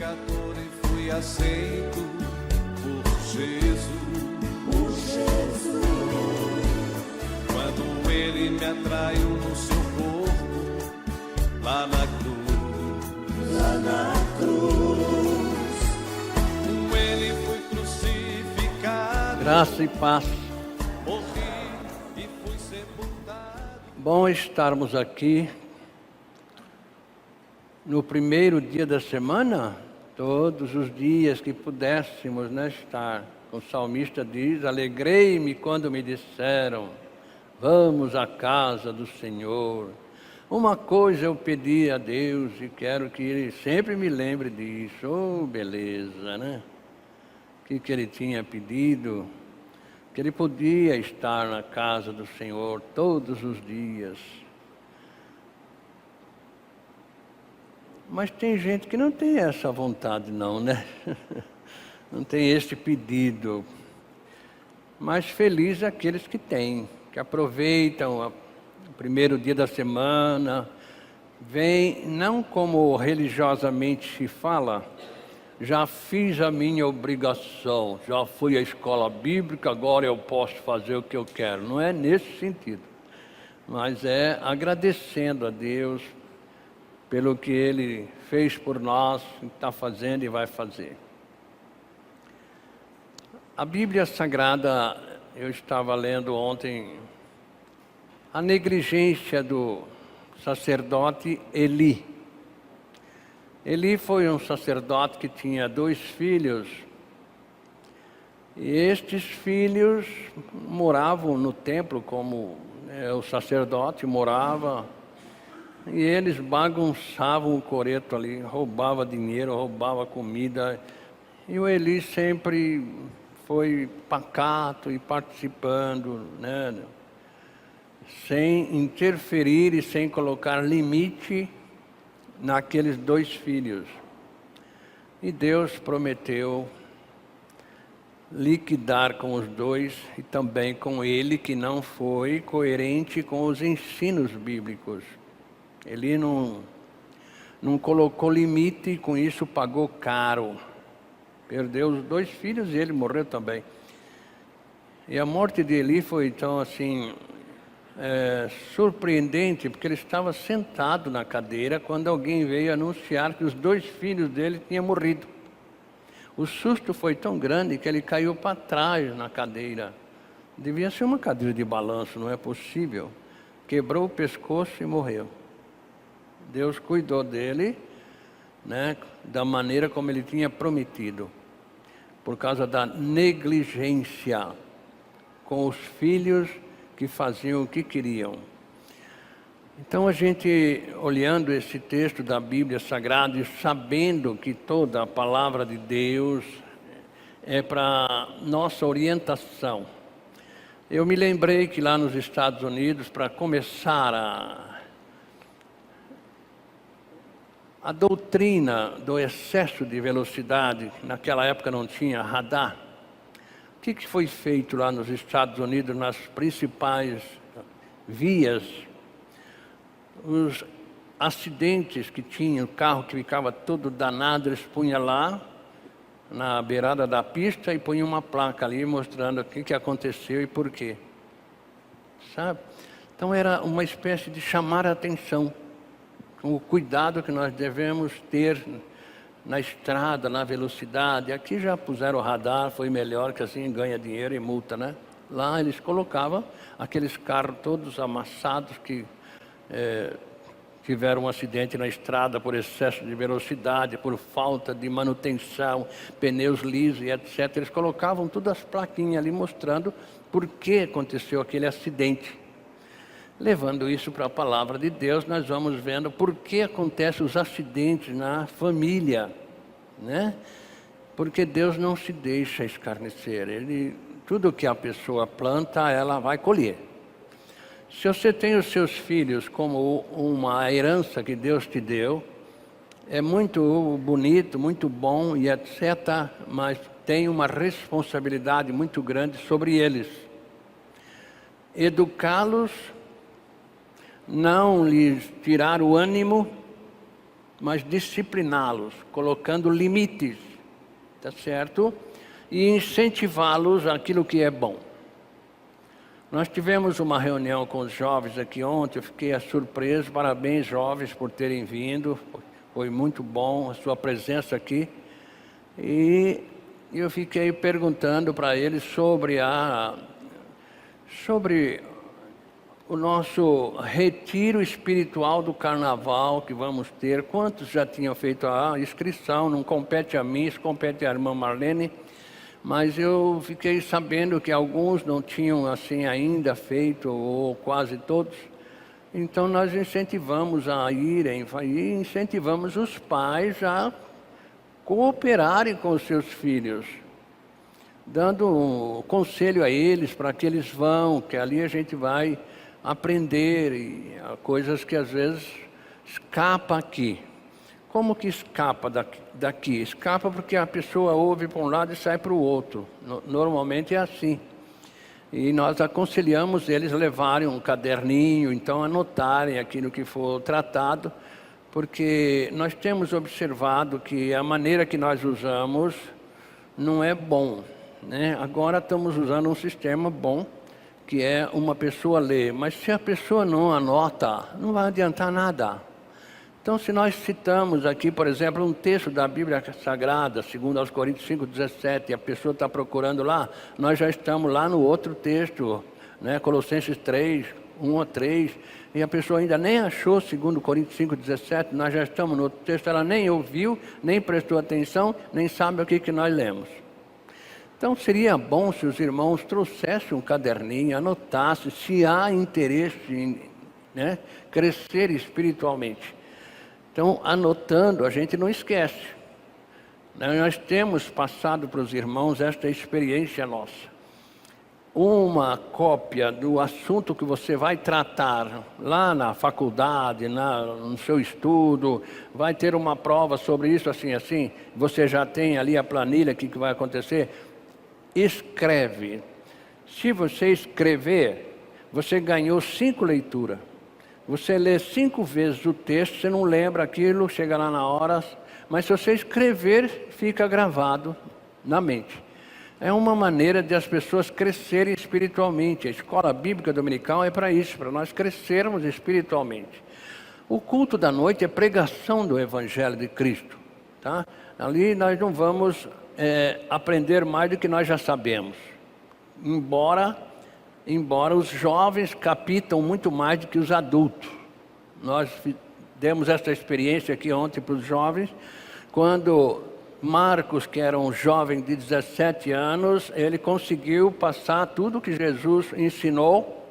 pecador e fui aceito por Jesus. Quando ele me atraiu no seu corpo, lá na cruz, com ele fui crucificado. Graça e paz. Morri e fui sepultado. Bom estarmos aqui no primeiro dia da semana, todos os dias que pudéssemos, né, estar. O salmista diz: alegrei-me quando me disseram, vamos à casa do Senhor. Uma coisa eu pedi a Deus e quero que Ele sempre me lembre disso. Oh, beleza, né? O que Ele tinha pedido? Que Ele podia estar na casa do Senhor todos os dias. Mas tem gente que não tem essa vontade não, né? Não tem esse pedido. Mas feliz aqueles que têm, que aproveitam o primeiro dia da semana, vem não como religiosamente se fala, já fiz a minha obrigação, já fui à escola bíblica, agora eu posso fazer o que eu quero. Não é nesse sentido, mas é agradecendo a Deus pelo que Ele fez por nós, está fazendo e vai fazer. A Bíblia Sagrada, eu estava lendo ontem, a negligência do sacerdote Eli. Eli foi um sacerdote que tinha 2 filhos, e estes filhos moravam no templo, como o sacerdote morava, e eles bagunçavam o coreto ali, roubava dinheiro, roubava comida, e o Eli sempre foi pacato e participando, né, sem interferir e sem colocar limite naqueles 2 filhos. E Deus prometeu liquidar com os 2 e também com ele, que não foi coerente com os ensinos bíblicos. Ele não colocou limite e com isso pagou caro. Perdeu os 2 filhos e ele morreu também. E a morte de Eli foi então assim, surpreendente, porque ele estava sentado na cadeira quando alguém veio anunciar que os 2 filhos dele tinham morrido. O susto foi tão grande que ele caiu para trás na cadeira. Devia ser uma cadeira de balanço, não é possível. Quebrou o pescoço e morreu. Deus cuidou dele, né, da maneira como ele tinha prometido, por causa da negligência com os filhos que faziam o que queriam. Então a gente, olhando esse texto da Bíblia Sagrada e sabendo que toda a palavra de Deus é para nossa orientação, eu me lembrei que lá nos Estados Unidos, para começar a doutrina do excesso de velocidade, naquela época não tinha radar. O que foi feito lá nos Estados Unidos, nas principais vias? Os acidentes que tinham, o carro que ficava todo danado, eles punham lá, na beirada da pista, e punham uma placa ali mostrando o que aconteceu e por quê. Sabe? Então era uma espécie de chamar a atenção, o cuidado que nós devemos ter na estrada, na velocidade. Aqui já puseram o radar, foi melhor, que assim ganha dinheiro e multa, né? Lá eles colocavam aqueles carros todos amassados que tiveram um acidente na estrada por excesso de velocidade, por falta de manutenção, pneus lisos e etc. Eles colocavam todas as plaquinhas ali mostrando por que aconteceu aquele acidente. Levando isso para a palavra de Deus, nós vamos vendo por que acontecem os acidentes na família, né? Porque Deus não se deixa escarnecer. Tudo que a pessoa planta, ela vai colher. Se você tem os seus filhos como uma herança que Deus te deu, é muito bonito, muito bom e etc., mas tem uma responsabilidade muito grande sobre eles. Educá-los, não lhes tirar o ânimo, mas discipliná-los, colocando limites, tá certo? E incentivá-los àquilo que é bom. Nós tivemos uma reunião com os jovens aqui ontem, eu fiquei surpreso, parabéns jovens por terem vindo, foi muito bom a sua presença aqui. E eu fiquei perguntando para eles sobre o nosso retiro espiritual do carnaval que vamos ter. Quantos já tinham feito a inscrição? Não compete a mim, isso compete à irmã Marlene. Mas eu fiquei sabendo que alguns não tinham assim ainda feito, ou quase todos. Então nós incentivamos a irem e incentivamos os pais a cooperarem com os seus filhos, dando um conselho a eles para que eles vão, que ali a gente vai aprender coisas que às vezes escapa aqui. Como que escapa daqui? Escapa porque a pessoa ouve para um lado e sai para o outro. Normalmente é assim. E nós aconselhamos eles levarem um caderninho, então anotarem aquilo que for tratado, porque nós temos observado que a maneira que nós usamos não é bom, né? Agora estamos usando um sistema bom, que é uma pessoa ler, mas se a pessoa não anota, não vai adiantar nada. Então, se nós citamos aqui, por exemplo, um texto da Bíblia Sagrada, segundo aos Coríntios 5,17, e a pessoa está procurando lá, nós já estamos lá no outro texto, né? Colossenses 3, 1 a 3, e a pessoa ainda nem achou, segundo Coríntios 5,17, nós já estamos no outro texto, ela nem ouviu, nem prestou atenção, nem sabe o que nós lemos. Então, seria bom se os irmãos trouxessem um caderninho, anotassem se há interesse em, né, crescer espiritualmente. Então, anotando, a gente não esquece. Nós temos passado para os irmãos esta experiência nossa. Uma cópia do assunto que você vai tratar lá na faculdade, no seu estudo, vai ter uma prova sobre isso, assim, você já tem ali a planilha, o que vai acontecer. Escreve. Se você escrever, você ganhou 5 leituras. Você lê 5 vezes o texto, você não lembra aquilo, chega lá na hora, mas se você escrever, fica gravado na mente. É uma maneira de as pessoas crescerem espiritualmente. A escola bíblica dominical é para isso, para nós crescermos espiritualmente. O culto da noite é pregação do Evangelho de Cristo, tá? Ali nós não vamos aprender mais do que nós já sabemos, embora os jovens captam muito mais do que os adultos. Nós demos essa experiência aqui ontem para os jovens, quando Marcos, que era um jovem de 17 anos, ele conseguiu passar tudo que Jesus ensinou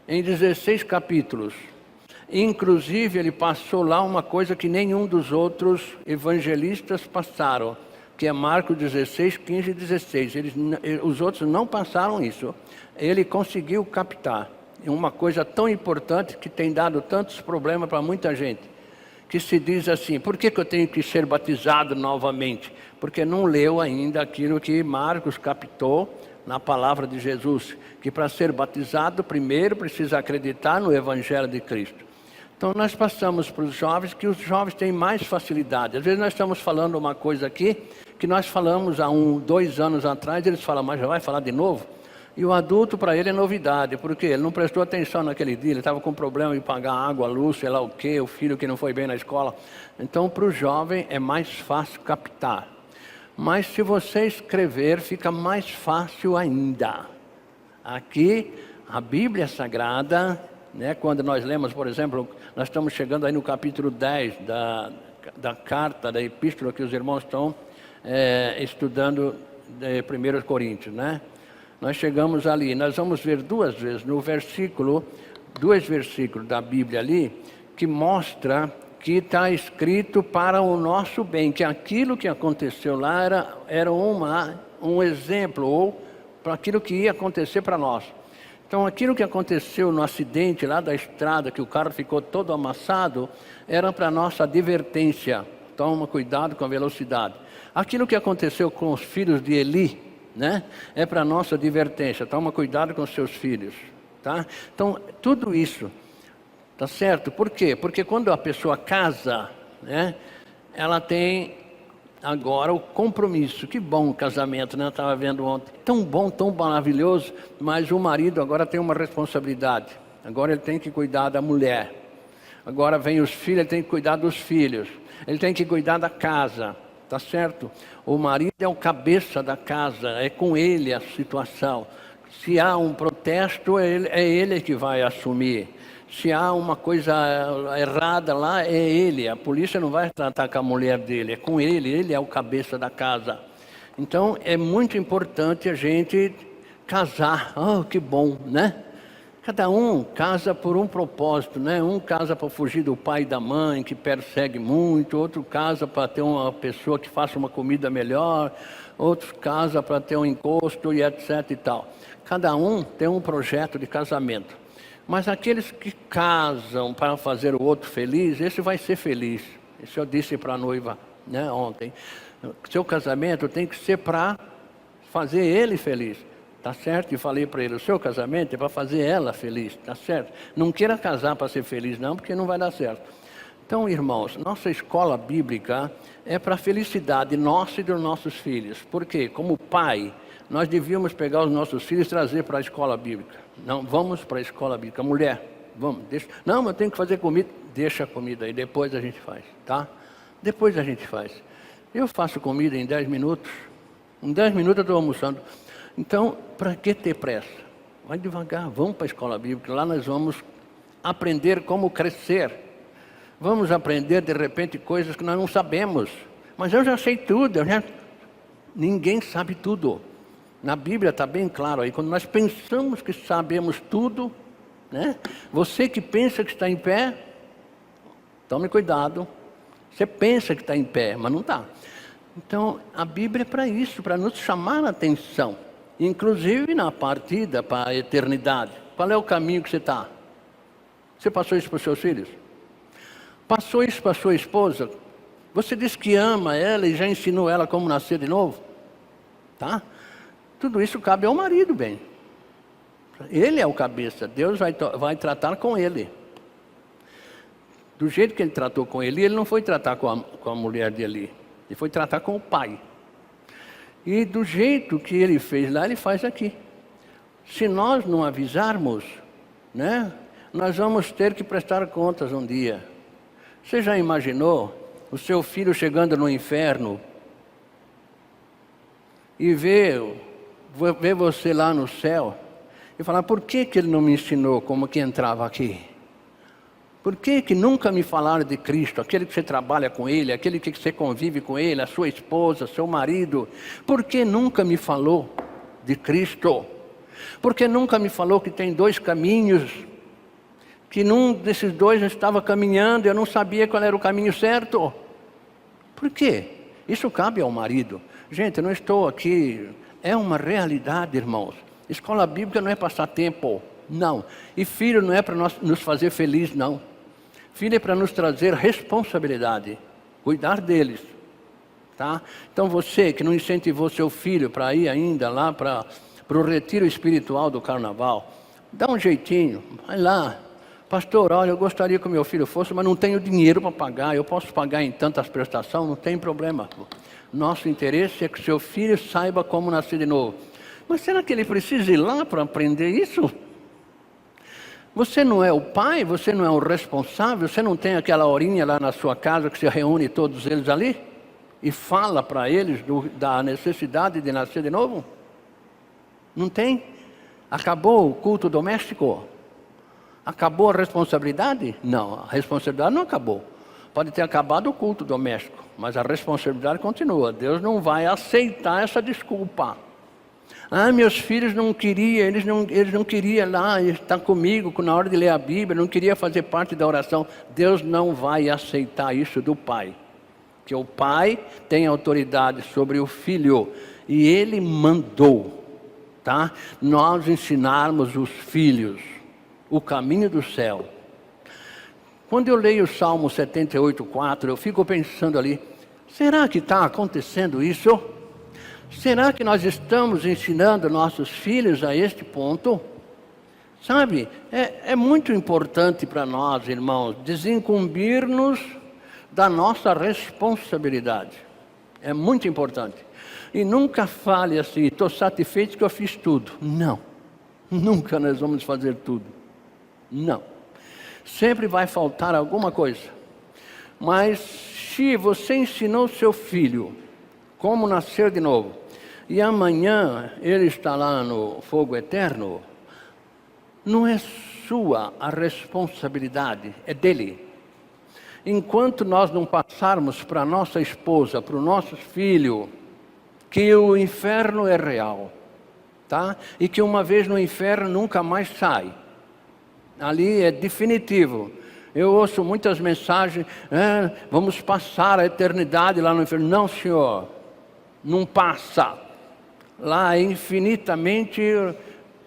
em 16 capítulos. Inclusive, ele passou lá uma coisa que nenhum dos outros evangelistas passaram, que é Marcos 16, 15 e 16. Os outros não passaram isso. Ele conseguiu captar uma coisa tão importante que tem dado tantos problemas para muita gente, que se diz assim: por que eu tenho que ser batizado novamente? Porque não leu ainda aquilo que Marcos captou na palavra de Jesus, que para ser batizado primeiro precisa acreditar no Evangelho de Cristo. Então nós passamos para os jovens, que os jovens têm mais facilidade. Às vezes nós estamos falando uma coisa aqui, que nós falamos há 2 anos atrás, eles falam, mas já vai falar de novo? E o adulto, para ele, é novidade, porque ele não prestou atenção naquele dia, ele estava com problema de pagar água, luz, sei lá o quê, o filho que não foi bem na escola. Então, para o jovem, é mais fácil captar. Mas se você escrever, fica mais fácil ainda. Aqui, a Bíblia Sagrada, né, quando nós lemos, por exemplo, nós estamos chegando aí no capítulo 10 da carta, da epístola que os irmãos estão estudando de 1 Coríntios, né? Nós chegamos ali, nós vamos ver 2 vezes no versículo, 2 versículos da Bíblia ali, que mostra que está escrito para o nosso bem, que aquilo que aconteceu lá era um exemplo, ou para aquilo que ia acontecer para nós. Então, aquilo que aconteceu no acidente lá da estrada, que o carro ficou todo amassado, era para nossa advertência. Toma cuidado com a velocidade. Aquilo que aconteceu com os filhos de Eli, né, é para nossa advertência. Toma cuidado com os seus filhos, tá? Então, tudo isso, tá certo? Por quê? Porque quando a pessoa casa, né? Ela tem agora o compromisso. Que bom o casamento, né? Eu estava vendo ontem. Tão bom, tão maravilhoso, mas o marido agora tem uma responsabilidade. Agora ele tem que cuidar da mulher. Agora vem os filhos, ele tem que cuidar dos filhos. Ele tem que cuidar da casa, tá certo? O marido é o cabeça da casa, é com ele a situação. Se há um protesto, é ele que vai assumir. Se há uma coisa errada lá, é ele. A polícia não vai tratar com a mulher dele, é com ele. Ele é o cabeça da casa. Então, é muito importante a gente casar. Oh, que bom, né? Cada um casa por um propósito, né? Um casa para fugir do pai e da mãe, que persegue muito. Outro casa para ter uma pessoa que faça uma comida melhor. Outro casa para ter um encosto e etc e tal. Cada um tem um projeto de casamento. Mas aqueles que casam para fazer o outro feliz, esse vai ser feliz. Isso eu disse para a noiva, né, ontem. Seu casamento tem que ser para fazer ele feliz. Tá certo? E falei para ele, o seu casamento é para fazer ela feliz. Tá certo? Não queira casar para ser feliz não, porque não vai dar certo. Então, irmãos, nossa escola bíblica é para a felicidade nossa e dos nossos filhos. Por quê? Como pai, nós devíamos pegar os nossos filhos e trazer para a escola bíblica. Não, vamos para a escola bíblica. Mulher, vamos, deixa. Não, eu tenho que fazer comida. Deixa a comida aí, depois a gente faz, tá? Depois a gente faz. Eu faço comida em 10 minutos. Em 10 minutos eu estou almoçando. Então, para que ter pressa? Vai devagar, vamos para a escola bíblica. Lá nós vamos aprender como crescer. Vamos aprender, de repente, coisas que nós não sabemos. Mas eu já sei tudo. Ninguém sabe tudo. Na Bíblia está bem claro aí. Quando nós pensamos que sabemos tudo, né? Você que pensa que está em pé, tome cuidado. Você pensa que está em pé, mas não está. Então, a Bíblia é para isso, para nos chamar a atenção. Inclusive na partida para a eternidade. Qual é o caminho que você está? Você passou isso para os seus filhos? Passou isso para a sua esposa? Você diz que ama ela e já ensinou ela como nascer de novo? Tá? Tudo isso cabe ao marido, bem. Ele é o cabeça, Deus vai tratar com ele. Do jeito que ele tratou com ele não foi tratar com a mulher dele. Ele foi tratar com o pai. E do jeito que ele fez lá, ele faz aqui. Se nós não avisarmos, né, nós vamos ter que prestar contas um dia. Você já imaginou o seu filho chegando no inferno e ver você lá no céu e falar, por que ele não me ensinou como que entrava aqui? Por que nunca me falaram de Cristo? Aquele que você trabalha com ele, aquele que você convive com ele, a sua esposa, seu marido. Por que nunca me falou de Cristo? Por que nunca me falou que tem 2 caminhos? Que num desses 2 eu estava caminhando e eu não sabia qual era o caminho certo. Por quê? Isso cabe ao marido. Gente, eu não estou aqui... É uma realidade, irmãos. Escola bíblica não é passar tempo, não. E filho não é para nos fazer feliz, não. Filho é para nos trazer responsabilidade, cuidar deles, tá? Então você que não incentivou seu filho para ir ainda lá para o retiro espiritual do carnaval, dá um jeitinho, vai lá. Pastor, olha, eu gostaria que o meu filho fosse, mas não tenho dinheiro para pagar, eu posso pagar em tantas prestações, não tem problema. Nosso interesse é que seu filho saiba como nascer de novo. Mas será que ele precisa ir lá para aprender isso? Você não é o pai, você não é o responsável, você não tem aquela horinha lá na sua casa que se reúne todos eles ali? E fala para eles da necessidade de nascer de novo? Não tem? Acabou o culto doméstico? Acabou a responsabilidade? Não, a responsabilidade não acabou. Pode ter acabado o culto doméstico, mas a responsabilidade continua. Deus não vai aceitar essa desculpa. Ah, meus filhos não queriam, eles não queriam lá estar comigo na hora de ler a Bíblia, não queriam fazer parte da oração. Deus não vai aceitar isso do pai. Porque o pai tem autoridade sobre o filho e ele mandou, tá? Nós ensinarmos os filhos o caminho do céu. Quando eu leio o Salmo 78:4, eu fico pensando ali, será que está acontecendo isso? Será que nós estamos ensinando nossos filhos a este ponto? Sabe, é muito importante para nós, irmãos, desincumbir-nos da nossa responsabilidade. É muito importante. E nunca fale assim, estou satisfeito que eu fiz tudo. Não, nunca nós vamos fazer tudo. Não. Sempre vai faltar alguma coisa. Mas se você ensinou seu filho como nascer de novo, e amanhã ele está lá no fogo eterno, não é sua a responsabilidade, é dele. Enquanto nós não passarmos para a nossa esposa, para o nosso filho, que o inferno é real, tá? E que uma vez no inferno nunca mais sai. Ali é definitivo. Eu ouço muitas mensagens, vamos passar a eternidade lá no inferno. Não, senhor, não passa. Lá é infinitamente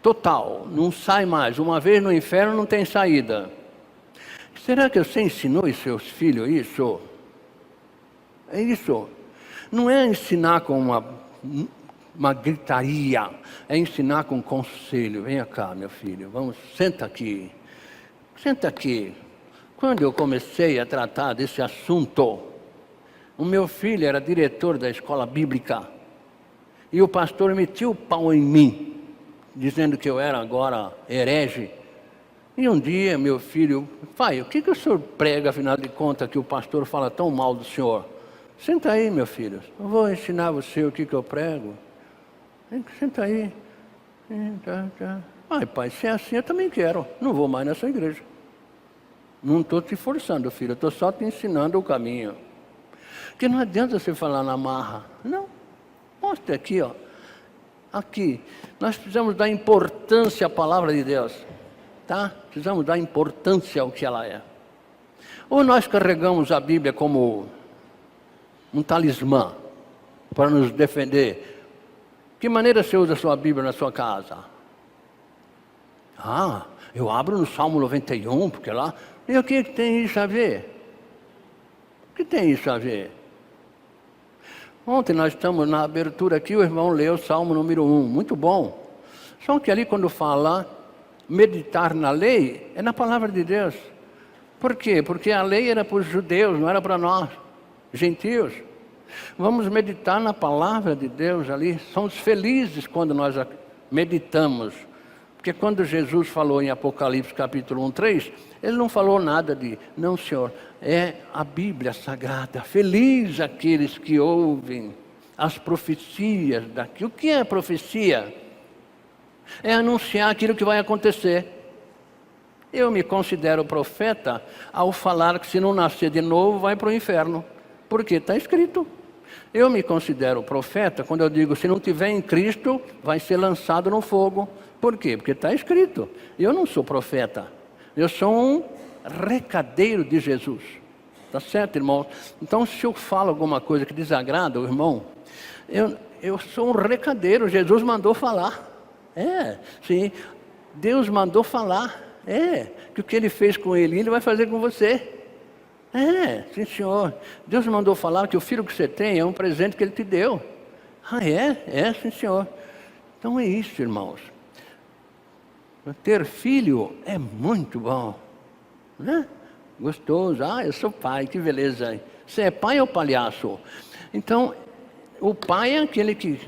total, não sai mais. Uma vez no inferno não tem saída. Será que você ensinou os seus filhos isso? É isso. Não é ensinar com uma gritaria, é ensinar com conselho. Venha cá, meu filho, vamos, senta aqui. Senta aqui. Quando eu comecei a tratar desse assunto, o meu filho era diretor da escola bíblica. E o pastor metia o pau em mim, dizendo que eu era agora herege. E um dia, meu filho, pai, o que o senhor prega, afinal de contas, que o pastor fala tão mal do senhor? Senta aí, meu filho, eu vou ensinar você o que eu prego. Senta aí. Tá. Ai, pai, se é assim, eu também quero. Não vou mais nessa igreja. Não estou te forçando, filho, eu estou só te ensinando o caminho. Porque não adianta você falar na marra. Não. Mostra aqui, ó. Aqui. Nós precisamos dar importância à palavra de Deus. Tá? Precisamos dar importância ao que ela é. Ou nós carregamos a Bíblia como um talismã para nos defender. Que maneira você usa a sua Bíblia na sua casa? Eu abro no Salmo 91, porque lá... E o que tem isso a ver? O que tem isso a ver? Ontem nós estamos na abertura aqui, o irmão leu o Salmo número 1, muito bom. Só que ali quando fala meditar na lei, é na palavra de Deus. Por quê? Porque a lei era para os judeus, não era para nós, gentios. Vamos meditar na palavra de Deus ali. Somos felizes quando nós meditamos. Porque quando Jesus falou em Apocalipse capítulo 1, 3, ele não falou nada de, não senhor, é a Bíblia Sagrada. Feliz aqueles que ouvem as profecias daqui. O que é profecia? É anunciar aquilo que vai acontecer. Eu me considero profeta ao falar que se não nascer de novo vai para o inferno. Porque está escrito. Eu me considero profeta quando eu digo, se não tiver em Cristo, vai ser lançado no fogo. Por quê? Porque está escrito. Eu não sou profeta. Eu sou um recadeiro de Jesus. Tá certo, irmão? Então, se eu falo alguma coisa que desagrada o irmão, eu sou um recadeiro. Jesus mandou falar. Sim. Deus mandou falar. Que o que ele fez com ele vai fazer com você. Sim, senhor. Deus mandou falar que o filho que você tem é um presente que ele te deu. Sim, senhor. Então é isso, irmãos. Ter filho é muito bom, né? Gostoso. Eu sou pai, que beleza. Você é pai ou palhaço? Então, o pai é aquele que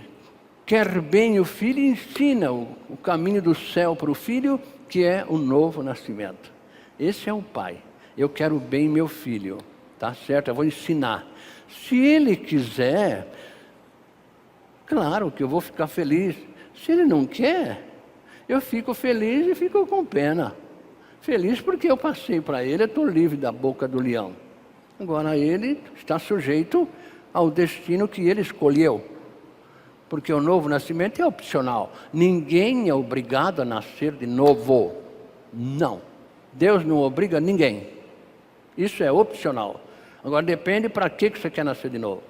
quer bem o filho e ensina o caminho do céu para o filho, que é o novo nascimento. Esse é o pai. Eu quero bem meu filho, tá certo? Eu vou ensinar. Se ele quiser, claro que eu vou ficar feliz. Se ele não quer, eu fico feliz e fico com pena. Feliz porque eu passei para ele, eu estou livre da boca do leão. Agora ele está sujeito ao destino que ele escolheu. Porque o novo nascimento é opcional. Ninguém é obrigado a nascer de novo. Não. Deus não obriga ninguém. Isso é opcional. Agora depende para que você quer nascer de novo.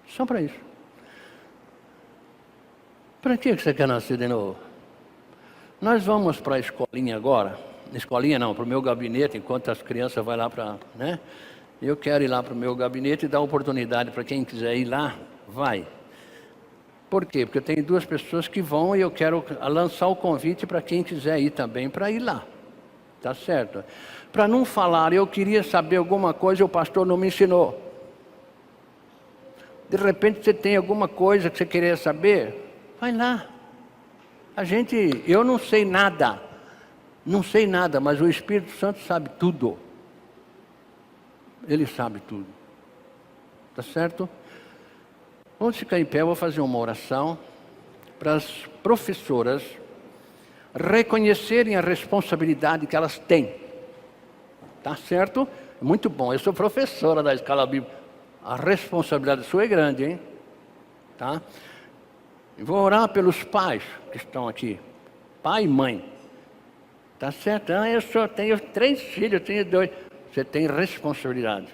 Só para isso. Para que você quer nascer de novo? Nós vamos para a escolinha agora. Escolinha não, para o meu gabinete, enquanto as crianças vão lá para... né? Eu quero ir lá para o meu gabinete e dar oportunidade para quem quiser ir lá, vai. Por quê? Porque eu tenho 2 pessoas que vão e eu quero lançar o convite para quem quiser ir também, para ir lá. Tá certo? Para não falar, eu queria saber alguma coisa e o pastor não me ensinou. De repente você tem alguma coisa que você queria saber, vai lá. Eu não sei nada, mas o Espírito Santo sabe tudo. Ele sabe tudo. Tá certo? Vamos ficar em pé, eu vou fazer uma oração para as professoras reconhecerem a responsabilidade que elas têm. Tá certo? Muito bom, eu sou professora da escola bíblica. A responsabilidade sua é grande, hein? Tá? Vou orar pelos pais que estão aqui. Pai e mãe. Tá certo? Eu tenho 3 filhos, eu tenho 2. Você tem responsabilidade.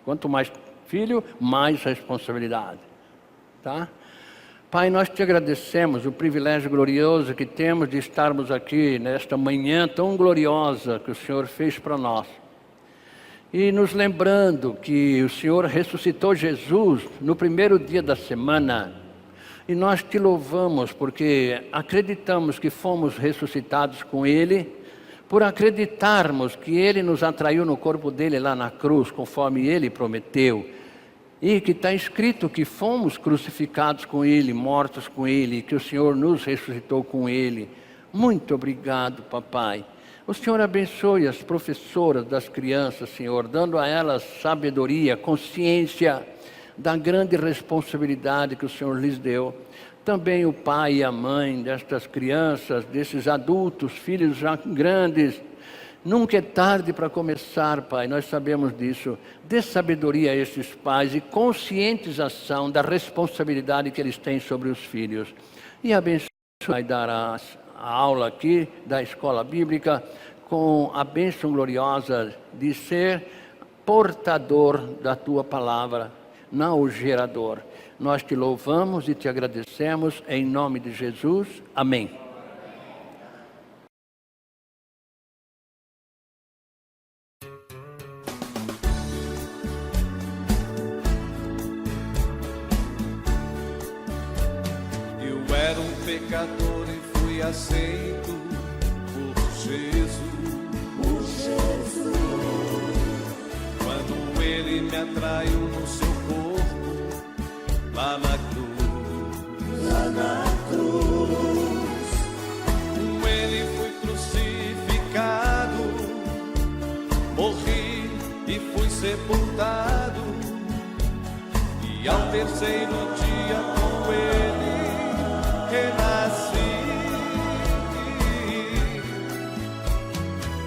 Quanto mais filho, mais responsabilidade. Tá? Pai, nós te agradecemos o privilégio glorioso que temos de estarmos aqui nesta manhã tão gloriosa que o Senhor fez para nós. E nos lembrando que o Senhor ressuscitou Jesus no primeiro dia da semana. E nós te louvamos porque acreditamos que fomos ressuscitados com Ele, por acreditarmos que Ele nos atraiu no corpo dele lá na cruz, conforme Ele prometeu. E que está escrito que fomos crucificados com Ele, mortos com Ele, e que o Senhor nos ressuscitou com Ele. Muito obrigado, papai. O Senhor abençoe as professoras das crianças, Senhor, dando a elas sabedoria, consciência da grande responsabilidade que o Senhor lhes deu. Também o pai e a mãe destas crianças, desses adultos, filhos já grandes. Nunca é tarde para começar, Pai, nós sabemos disso. Dê sabedoria a esses pais e conscientização da responsabilidade que eles têm sobre os filhos. E abençoe, vai dar a aula aqui da escola bíblica com a bênção gloriosa de ser portador da tua palavra, não o gerador. Nós te louvamos e te agradecemos em nome de Jesus. Amém. Eu era um pecador e fui aceito por Jesus. Quando Ele me atraiu no seu corpo, lá na cruz, com Ele fui crucificado, morri e fui sepultado, e ao terceiro dia com Ele renasci.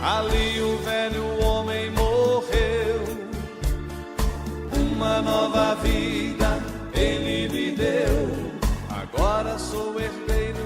Ali o velho homem morreu, uma nova vida Ele me deu. Agora sou herdeiro